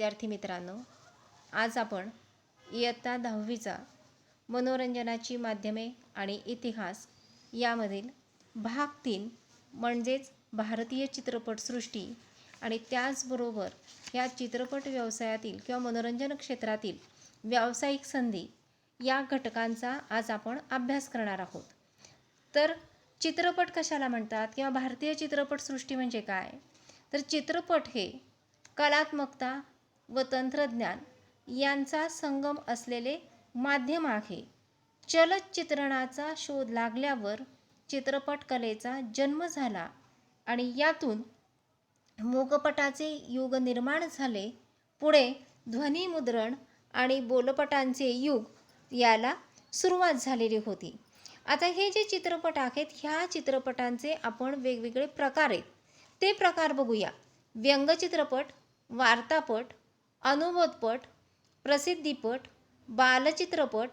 विद्यार्थी मित्रांनो, आज आपण इयत्ता 10वीचा मनोरंजनाची माध्यमे आणि इतिहास यामधील भाग 3 म्हणजेच भारतीय चित्रपटसृष्टी आणि त्याचबरोबर या चित्रपट व्यवसायातील किंवा मनोरंजन क्षेत्रातील व्यावसायिक संधी या घटकांचा आज आपण अभ्यास करणार आहोत. तर चित्रपट कशाला म्हणतात किंवा भारतीय चित्रपटसृष्टी म्हणजे काय? तर चित्रपट हे कलात्मकता व तंत्रज्ञान यांचा संगम असलेले माध्यम आहे. चलचित्रणाचा शोध लागल्यावर चित्रपट कलेचा जन्म झाला आणि यातून मूकपटाचे युग निर्माण झाले. पुढे ध्वनिमुद्रण आणि बोलपटांचे युग याला सुरुवात झालेली होती. आता हे जे चित्रपट आहेत, ह्या चित्रपटांचे आपण वेगवेगळे प्रकार आहेत, ते प्रकार बघूया. व्यंगचित्रपट, वार्तापट, अनुबोधपट, प्रसिद्धीपट, बालचित्रपट,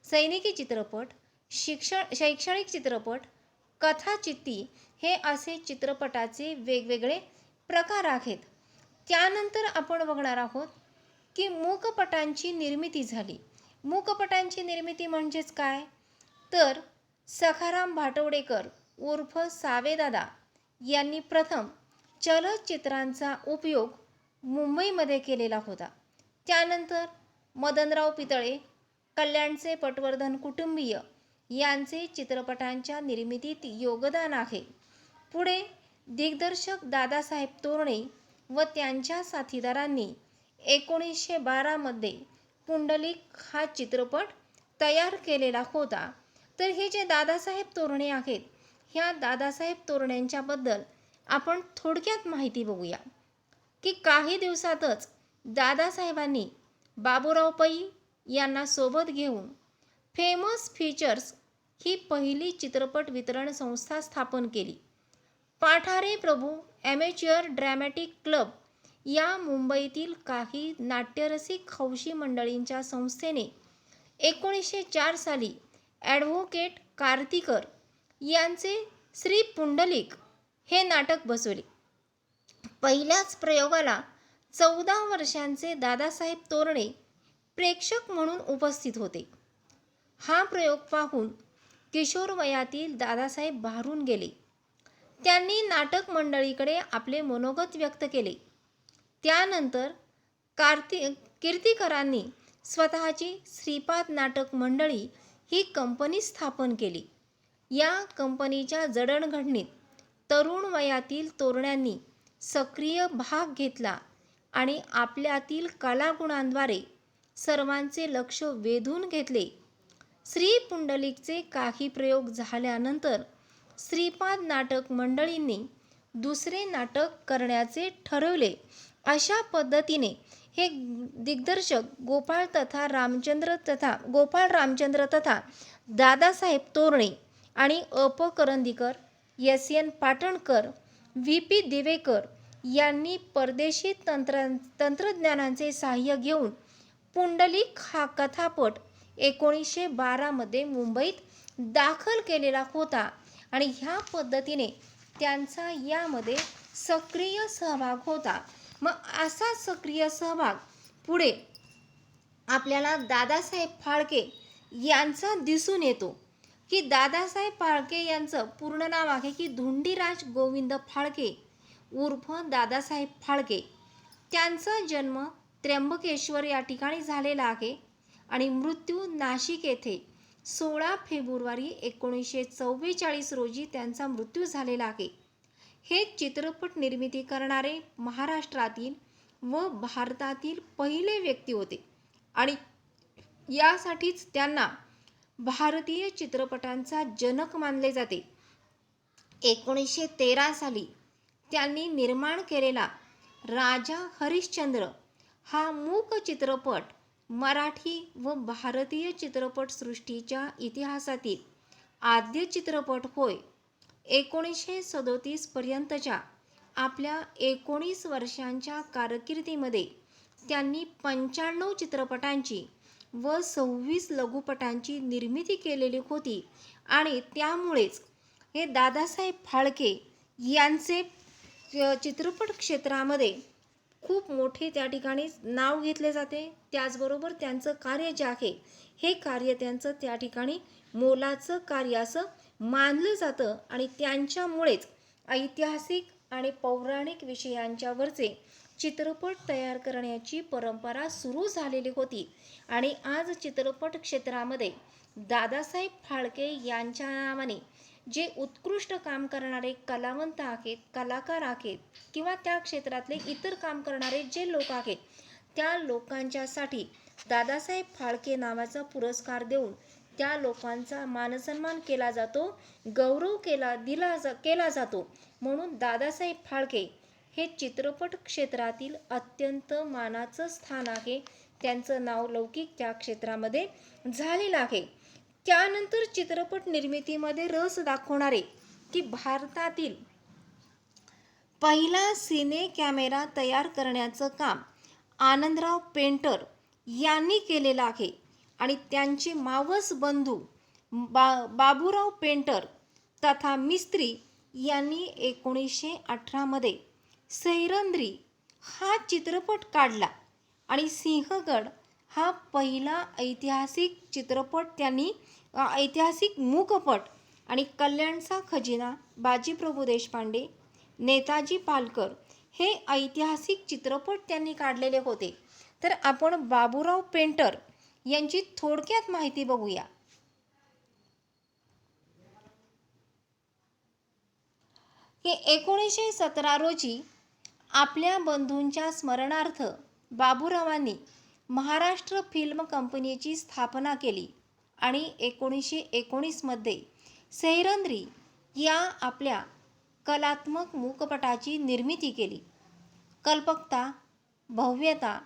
सैनिकी चित्रपट, शैक्षणिक चित्रपट, कथाचित्ती हे असे चित्रपटाचे वेगवेगळे प्रकार आहेत. त्यानंतर आपण बघणार आहोत की मूकपटांची निर्मिती झाली. मूकपटांची निर्मिती म्हणजेच काय? तर सखाराम भाटवडेकर उर्फ सावेदादा यांनी प्रथम चलचित्रांचा उपयोग मुंबईमध्ये केलेला होता. त्यानंतर मदनराव पितळे, कल्याणचे पटवर्धन कुटुंबीय यांचे चित्रपटांच्या निर्मितीत योगदान आहे. पुढे दिग्दर्शक दादासाहेब तोरणे व त्यांच्या साथीदारांनी 1912 मध्ये पुंडलिक हा चित्रपट तयार केलेला होता. तर हे जे दादासाहेब तोरणे आहेत, ह्या दादासाहेब तोरणेंच्याबद्दल आपण थोडक्यात माहिती बघूया की काही दिवसातच दादासाहेबांनी बाबूराव पै यांना सोबत घेऊन फेमस फीचर्स ही पहिली चित्रपट वितरण संस्था स्थापन केली. पाठारे प्रभू ॲमेच्युअर ड्रॅमॅटिक क्लब या मुंबईतील काही नाट्यरसिक हौशी मंडळींच्या संस्थेने 1904 साली ॲडव्होकेट कार्तिकर यांचे श्री पुंडलिक हे नाटक बसवले. पहिल्याच प्रयोगाला 14 वर्षांचे दादासाहेब तोरणे प्रेक्षक म्हणून उपस्थित होते. हा प्रयोग पाहून किशोर वयातील दादासाहेब भारून गेले. त्यांनी नाटक मंडळीकडे आपले मनोगत व्यक्त केले. त्यानंतर कीर्तिकरांनी स्वतःची श्रीपाद नाटक मंडळी ही कंपनी स्थापन केली. या कंपनीच्या जडणघडणीत तरुण वयातील तोरण्यांनी सक्रिय भाग घेतला आणि आपल्यातील कलागुणांद्वारे सर्वांचे लक्ष वेधून घेतले. श्री पुंडलिकचे काही प्रयोग झाल्यानंतर श्रीपाद नाटक मंडळींनी दुसरे नाटक करण्याचे ठरवले. अशा पद्धतीने हे दिग्दर्शक गोपाळ रामचंद्र तथा दादासाहेब तोरणे आणि अप करंदीकर, एस.एन. पाटणकर, व्ही.पी. दिवेकर यांनी परदेशी तंत्रज्ञानाचे सहाय्य घेऊन पुंडलिक हा कथापट 1912 मध्ये मुंबईत दाखल केलेला होता आणि ह्या पद्धतीने त्यांचा यामध्ये सक्रिय सहभाग होता. मग असा सक्रिय सहभाग पुढे आपल्याला दादासाहेब फाळके यांचा दिसून येतो की दादासाहेब फाळके यांचं पूर्ण नाव आहे की धोंडीराज गोविंद फाळके उर्फ दादासाहेब फाळके. त्यांचा जन्म त्र्यंबकेश्वर या ठिकाणी झालेला आहे आणि मृत्यू नाशिक येथे 16 फेब्रुवारी 1944 रोजी त्यांचा मृत्यू झालेला आहे. हे चित्रपट निर्मिती करणारे महाराष्ट्रातील व भारतातील पहिले व्यक्ती होते आणि यासाठीच त्यांना भारतीय चित्रपटांचा जनक मानले जाते. 1913 साली त्यांनी निर्माण केलेला राजा हरिश्चंद्र हा मूक चित्रपट मराठी व भारतीय चित्रपटसृष्टीच्या इतिहासातील आद्य चित्रपट होय. 1937 पर्यंतच्या आपल्या 19 वर्षांच्या कारकिर्दीमध्ये त्यांनी 95 चित्रपटांची व 26 लघुपटांची निर्मिती केलेली होती आणि त्यामुळेच हे दादासाहेब फाळके यांचे चित्रपट क्षेत्रामध्ये खूप मोठे त्या ठिकाणी नाव घेतले जाते. त्याचबरोबर त्यांचं कार्य जे आहे हे कार्य त्यांचं त्या ठिकाणी मोलाचं कार्य असं मानलं जातं आणि त्यांच्यामुळेच ऐतिहासिक आणि पौराणिक विषयांच्यावरचे चित्रपट तयार करण्याची परंपरा सुरू झालेली होती. आणि आज चित्रपट क्षेत्रामध्ये दादासाहेब फाळके यांच्या नावाने जे उत्कृष्ट काम करणारे कलावंत आहेत, कलाकार आहेत किंवा त्या क्षेत्रातले इतर काम करणारे जे लोक आहेत, त्या लोकांच्यासाठी दादासाहेब फाळके नावाचा पुरस्कार देऊन त्या लोकांचा मानसन्मान केला जातो, गौरव केला जातो. म्हणून दादासाहेब फाळके हे चित्रपट क्षेत्रातील अत्यंत मानाचं स्थान आहे. त्यांचं नाव लौकिक त्या क्षेत्रामध्ये झालेलं आहे. त्यानंतर चित्रपट निर्मितीमध्ये रस दाखवणारे की भारतातील पहिला सिने कॅमेरा तयार करण्याचं काम आनंदराव पेंटर यांनी केलेलं आहे. आणि त्यांचे मावस बंधू बाबूराव पेंटर तथा मिस्त्री यांनी 1918 मध्ये सैरंद्री हा चित्रपट काढला. आणि सिंहगड हा पहिला ऐतिहासिक चित्रपट त्यांनी ऐतिहासिक मूकपट आणि कल्याणचा खजिना, बाजीप्रभू देशपांडे, नेताजी पालकर हे ऐतिहासिक चित्रपट त्यांनी काढलेले होते. तर आपण बाबूराव पेंटर यांची थोडक्यात माहिती बघूया. की 1917 रोजी आपल्या बंधूंच्या स्मरणार्थ बाबूरावांनी महाराष्ट्र फिल्म कंपनीची स्थापना केली आणि 1919 मध्ये सैरंद्री या आपल्या कलात्मक मूकपटाची निर्मिती केली. कल्पकता, भव्यता,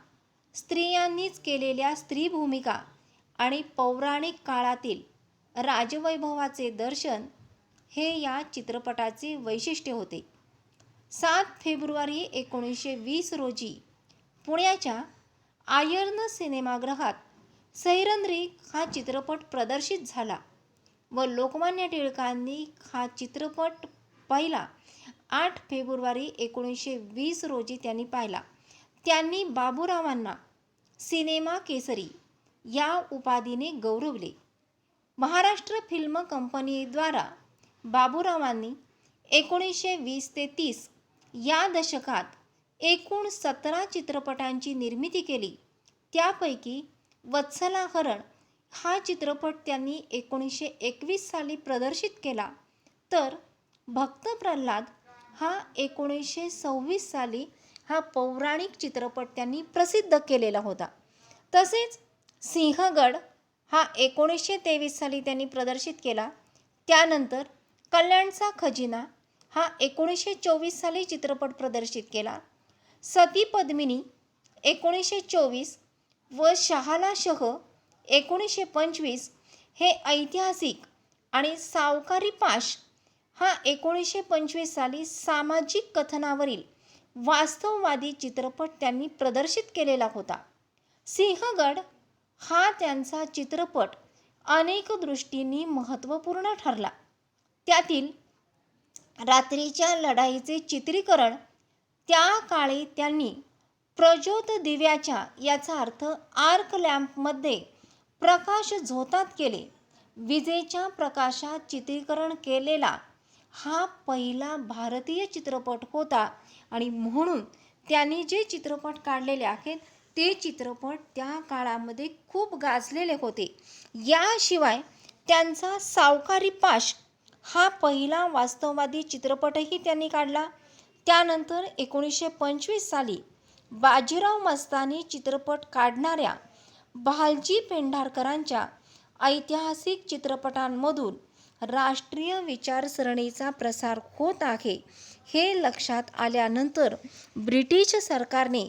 स्त्रियांनीच केलेल्या स्त्री भूमिका आणि पौराणिक काळातील राजवैभवाचे दर्शन हे या चित्रपटाचे वैशिष्ट्य होते. 7 फेब्रुवारी 1920 रोजी पुण्याच्या आयर्न सिनेमागृहात सैरंद्री हा चित्रपट प्रदर्शित झाला व लोकमान्य टिळकांनी हा चित्रपट पाहिला. 8 फेब्रुवारी 1920 रोजी त्यांनी पाहिला. त्यांनी बाबूरावांना सिनेमा केसरी या उपाधीने गौरवले. महाराष्ट्र फिल्म कंपनीद्वारा बाबूरावांनी 1920 ते 30 या दशकात एकूण 17 चित्रपटांची निर्मिती केली. त्यापैकी वत्सलाहरण हा चित्रपट त्यांनी 1921 साली प्रदर्शित केला, तर भक्त प्रल्हाद हा 1926 साली हा पौराणिक चित्रपट त्यांनी प्रसिद्ध केलेला होता. तसेच सिंहगड हा 1923 साली त्यांनी प्रदर्शित केला. त्यानंतर कल्याणचा खजिना हा 1924 साली चित्रपट प्रदर्शित केला. सती पद्मिनी 1924 व शहाला शह 1925 हे ऐतिहासिक आणि सावकारी पाश हा 1925 साली सामाजिक कथनावरील वास्तववादी चित्रपट त्यांनी प्रदर्शित केलेला होता. सिंहगड हा त्यांचा चित्रपट अनेक दृष्टींनी महत्त्वपूर्ण ठरला. त्यातील रात्रीच्या लढाईचे चित्रीकरण त्या काळी त्यांनी प्रज्योत दिव्याच्या याचा अर्थ आर्क लॅम्पमध्ये प्रकाश झोतात केले. विजेच्या प्रकाशात चित्रीकरण केलेला हा पहिला भारतीय चित्रपट होता आणि म्हणून त्यांनी जे चित्रपट काढलेले आहेत ते चित्रपट त्या काळामध्ये खूप गाजलेले होते. याशिवाय त्यांचा सावकारी पाश हा पहिला वास्तववादी चित्रपटही त्यांनी काढला. त्यानंतर 1925 साली बाजीराव मस्तानी चित्रपट काढणाऱ्या भालजी पेंढारकरांच्या ऐतिहासिक चित्रपटांमधून राष्ट्रीय विचारसरणीचा प्रसार होत आहे हे लक्षात आल्यानंतर ब्रिटिश सरकारने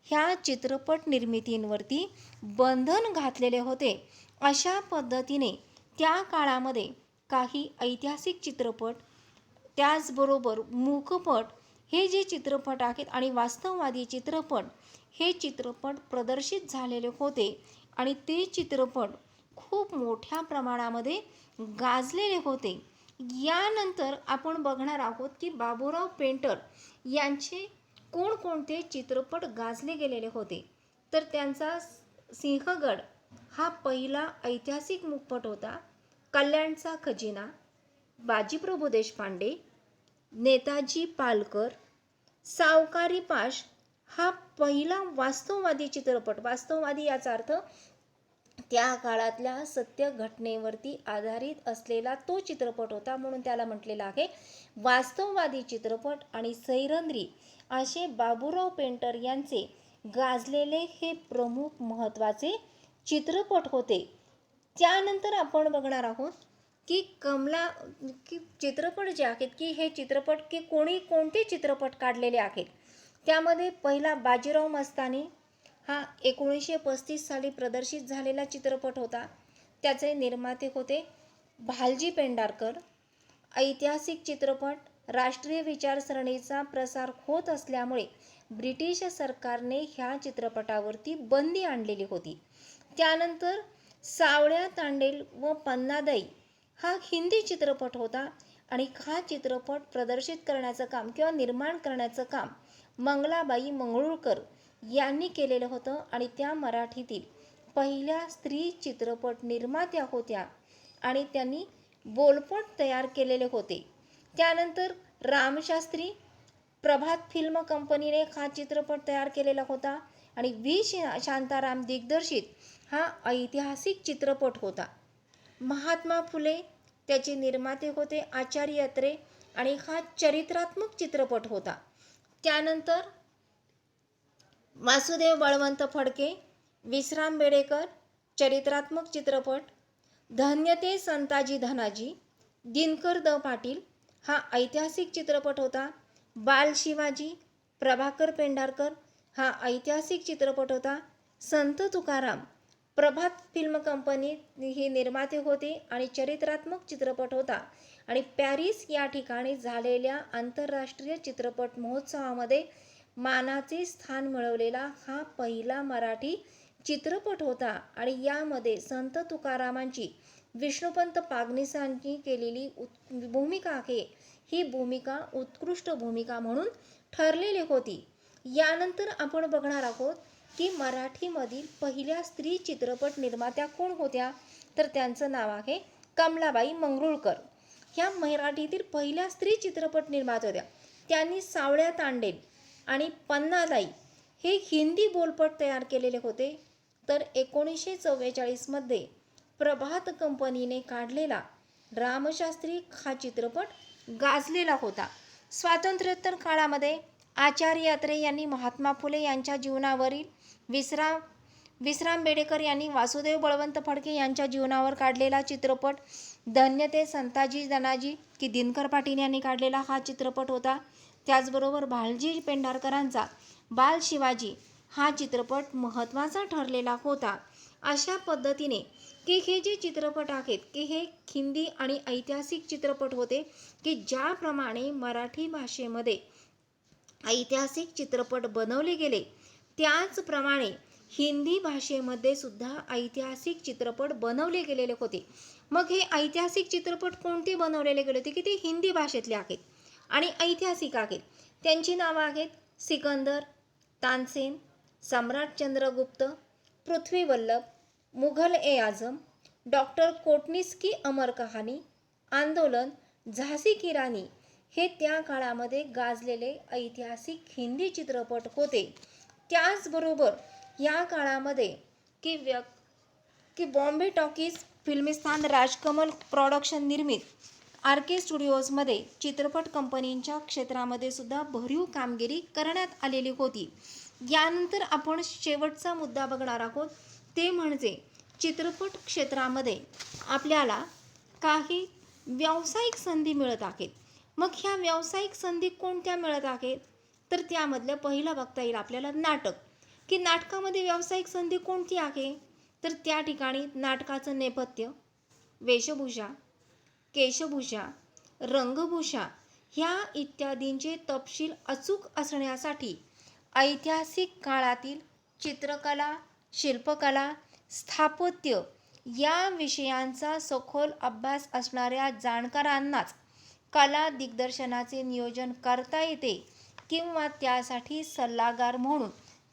ह्या चित्रपट निर्मितींवरती बंधन घातलेले होते. अशा पद्धतीने त्या काळामध्ये काही ऐतिहासिक चित्रपट, त्याचबरोबर मूकपट हे जे चित्रपट आहेत आणि वास्तववादी चित्रपट हे चित्रपट प्रदर्शित झालेले होते आणि ते चित्रपट खूप मोठ्या प्रमाणामध्ये गाजलेले होते. यानंतर आपण बघणार आहोत की बाबूराव पेंटर यांचे कोणकोणते चित्रपट गाजले गेलेले होते, तर त्यांचा सिंहगड हा पहिला ऐतिहासिक मूकपट होता. कल्याणचा खजिना, बाजीप्रभू देशपांडे, नेताजी पालकर, सावकारी पाश हा पहिला वास्तववादी चित्रपट. वास्तववादी याचा अर्थ त्या काळातल्या सत्य घटनेवरती आधारित असलेला तो चित्रपट होता, म्हणून त्याला म्हटलेलं आहे वास्तववादी चित्रपट. आणि सैरंध्री असे बाबूराव पेंटर यांचे गाजलेले हे प्रमुख महत्त्वाचे चित्रपट होते. त्यानंतर आपण बघणार आहोत की चित्रपट जे आहेत की हे चित्रपट की कोणते चित्रपट काढलेले आहेत. त्यामध्ये पहिला बाजीराव मस्तानी हा 1935 साली प्रदर्शित झालेला चित्रपट होता. त्याचे निर्माते होते भालजी पेंढारकर. ऐतिहासिक चित्रपट. राष्ट्रीय विचारसरणीचा प्रसार होत असल्यामुळे ब्रिटिश सरकारने ह्या चित्रपटावरती बंदी आणलेली होती. त्यानंतर सावळ्या तांडेल व पन्नादाई हा हिंदी चित्रपट होता आणि हा चित्रपट प्रदर्शित करण्याचं काम किंवा निर्माण करण्याचं काम मंगलाबाई मंगरुळकर यांनी केलेलं होतं आणि त्या मराठीतील पहिल्या स्त्री चित्रपट निर्मात्या होत्या आणि त्यांनी बोलपट तयार केलेले होते. त्यानंतर रामशास्त्री प्रभात फिल्म कंपनीने हा चित्रपट तयार केलेला होता आणि व्ही शांताराम दिग्दर्शित हा ऐतिहासिक चित्रपट होता. महात्मा फुले त्याचे निर्माते होते आचार्य अत्रे आणि हा चरित्रात्मक चित्रपट होता. त्यानंतर वासुदेव बळवंत फडके, विश्राम बेडेकर चरित्रात्मक चित्रपट. धन्य ते संताजी धनाजी, दिनकर द पाटील हा ऐतिहासिक चित्रपट होता. बाल शिवाजी प्रभाकर पेंढारकर हा ऐतिहासिक चित्रपट होता. संत तुकाराम प्रभात फिल्म कंपनी हे निर्माते होते आणि चरित्रात्मक चित्रपट होता. आणि पॅरिस या ठिकाणी झालेल्या आंतरराष्ट्रीय चित्रपट महोत्सवामध्ये मानाचे स्थान मिळवलेला हा पहिला मराठी चित्रपट होता. आणि यामध्ये संत तुकारामांची विष्णुपंत पागनीसांनी केलेली भूमिका आहे ही भूमिका उत्कृष्ट भूमिका म्हणून ठरलेली होती. यानंतर आपण बघणार आहोत की मराठीमधील पहिल्या स्त्री चित्रपट निर्मात्या कोण होत्या, तर त्यांचं नाव आहे कमलाबाई मंगरुळकर. ह्या मराठीतील पहिल्या स्त्री चित्रपट निर्मात्या होत्या. त्यांनी सावळ्या तांडेल आणि पन्नादाई हे हिंदी बोलपट तयार केलेले होते. तर 1944 मध्ये प्रभात कंपनीने काढलेला रामशास्त्री हा चित्रपट गाजलेला होता. स्वातंत्र्योत्तर काळामध्ये आचार्य अत्रे यांनी महात्मा फुले यांच्या जीवनावरील, विश्राम बेडेकर यांनी वासुदेव बळवंत फडके यांच्या जीवनावर काढलेला चित्रपट धन्य ते संताजी धनाजी की दिनकर पाटील यांनी काढलेला हा चित्रपट होता. त्याचबरोबर भालजी पेंढारकरांचा बाल शिवाजी हा चित्रपट महत्त्वाचा ठरलेला होता. अशा पद्धतीने की हे जे चित्रपट आहेत की हे हिंदी आणि ऐतिहासिक चित्रपट होते की ज्याप्रमाणे मराठी भाषेमध्ये ऐतिहासिक चित्रपट बनवले गेले त्याचप्रमाणे हिंदी भाषेमध्ये सुद्धा ऐतिहासिक चित्रपट बनवले गेलेले होते. मग हे ऐतिहासिक चित्रपट कोणते बनवलेले गेले होते की ते हिंदी भाषेतले आहेत आणि ऐतिहासिक आहेत. त्यांची नावं आहेत सिकंदर, तानसेन, सम्राट चंद्रगुप्त, पृथ्वी वल्लभ, मुघल ए आझम, डॉक्टर कोटनीस की अमर कहाणी, आंदोलन, झाशी की राणी हे त्या काळामध्ये गाजलेले ऐतिहासिक हिंदी चित्रपट होते. त्याचबरोबर या काळामध्ये की बॉम्बे टॉकीज, फिल्मिस्तान, राजकमल प्रॉडक्शन निर्मित आर के स्टुडिओजमध्ये चित्रपट कंपनींच्या क्षेत्रामध्ये सुद्धा भरीव कामगिरी करण्यात आलेली होती. यानंतर आपण शेवटचा मुद्दा बघणार आहोत ते म्हणजे चित्रपट क्षेत्रामध्ये आपल्याला काही व्यावसायिक संधी मिळत आहेत. मग ह्या व्यावसायिक संधी कोणत्या मिळत आहेत, तर त्यामधलं पहिलं बघता येईल आपल्याला नाटक. की नाटकामध्ये व्यावसायिक संधी कोणती आहे, तर त्या ठिकाणी नाटकाचं नेपथ्य, वेशभूषा, केशभूषा, रंगभूषा ह्या इत्यादींचे तपशील अचूक असण्यासाठी ऐतिहासिक काळातील चित्रकला, शिल्पकला, स्थापत्य या विषयांचा सखोल अभ्यास असणाऱ्या जाणकारांनाच कला दिग्दर्शनाचे नियोजन करता येते. किंवा त्यासाठी सल्लागार म्हणून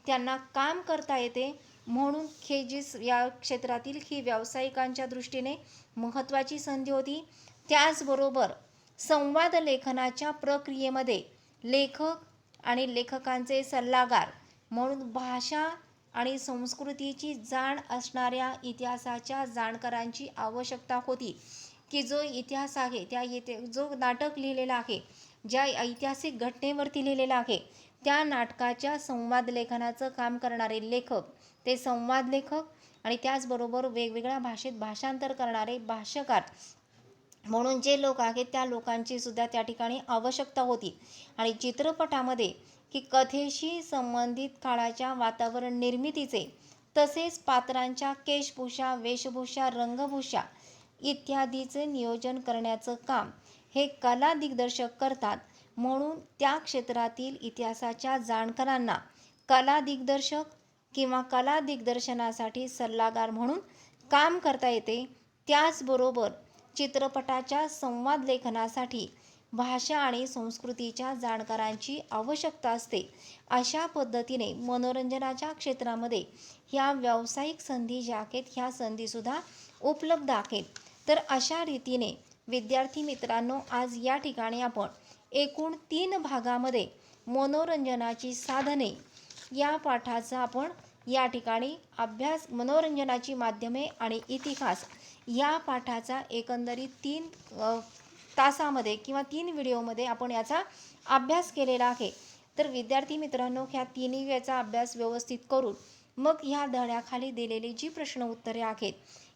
त्यांना काम करता येते. म्हणून खेजीस या क्षेत्रातील ही व्यावसायिकांच्या दृष्टीने महत्त्वाची संधी होती. त्याचबरोबर संवाद लेखनाच्या प्रक्रियेमध्ये लेखक आणि लेखकांचे सल्लागार म्हणून भाषा आणि संस्कृतीची जाण असणाऱ्या इतिहासाच्या जाणकारांची आवश्यकता होती, की जो इतिहास आहे जो नाटक लिहिलेला आहे, ज्या ऐतिहासिक घटनेवरती लिहिलेला आहे, त्या नाटकाच्या संवाद लेखनाचं काम करणारे लेखक, ते संवाद लेखक आणि त्याचबरोबर वेगवेगळ्या भाषेत भाषांतर करणारे भाष्यकार म्हणून जे लोक आहेत त्या लोकांची सुद्धा त्या ठिकाणी आवश्यकता होती. आणि चित्रपटामध्ये की कथेशी संबंधित काळाच्या वातावरण निर्मितीचे तसेच पात्रांच्या केशभूषा, वेशभूषा, रंगभूषा इत्यादीचे नियोजन करण्याचं काम हे कला दिग्दर्शक करतात. म्हणून त्या क्षेत्रातील इतिहासाच्या जाणकारांना कला दिग्दर्शक किंवा कला दिग्दर्शनासाठी सल्लागार म्हणून काम करता येते. त्याचबरोबर चित्रपटाच्या संवाद लेखनासाठी भाषा आणि संस्कृतीच्या जाणकारांची आवश्यकता असते. अशा पद्धतीने मनोरंजनाच्या क्षेत्रामध्ये ह्या व्यावसायिक संधी ज्या आहेत ह्या संधीसुद्धा उपलब्ध आहेत. तर अशा रीतीने विद्यार्थी मित्रांनो, आज या ठिकाणी आपण एकूण 3 भागामध्ये मनोरंजनाची साधने या पाठाचा आपण या ठिकाणी अभ्यास, मनोरंजनाची माध्यमे आणि इतिहास या पाठाचा एकंदरीत 3 तासामध्ये किंवा 3 व्हिडिओमध्ये आपण याचा अभ्यास केलेला आहे. तर विद्यार्थी मित्रांनो, ह्या तिन्ही याचा अभ्यास व्यवस्थित करून मग ह्या धड्याखाली दिलेली जी प्रश्न उत्तरे आहेत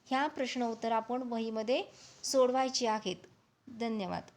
ह्या प्रश्न उत्तर आपण वहीमध्ये सोडवायची आहेत. धन्यवाद.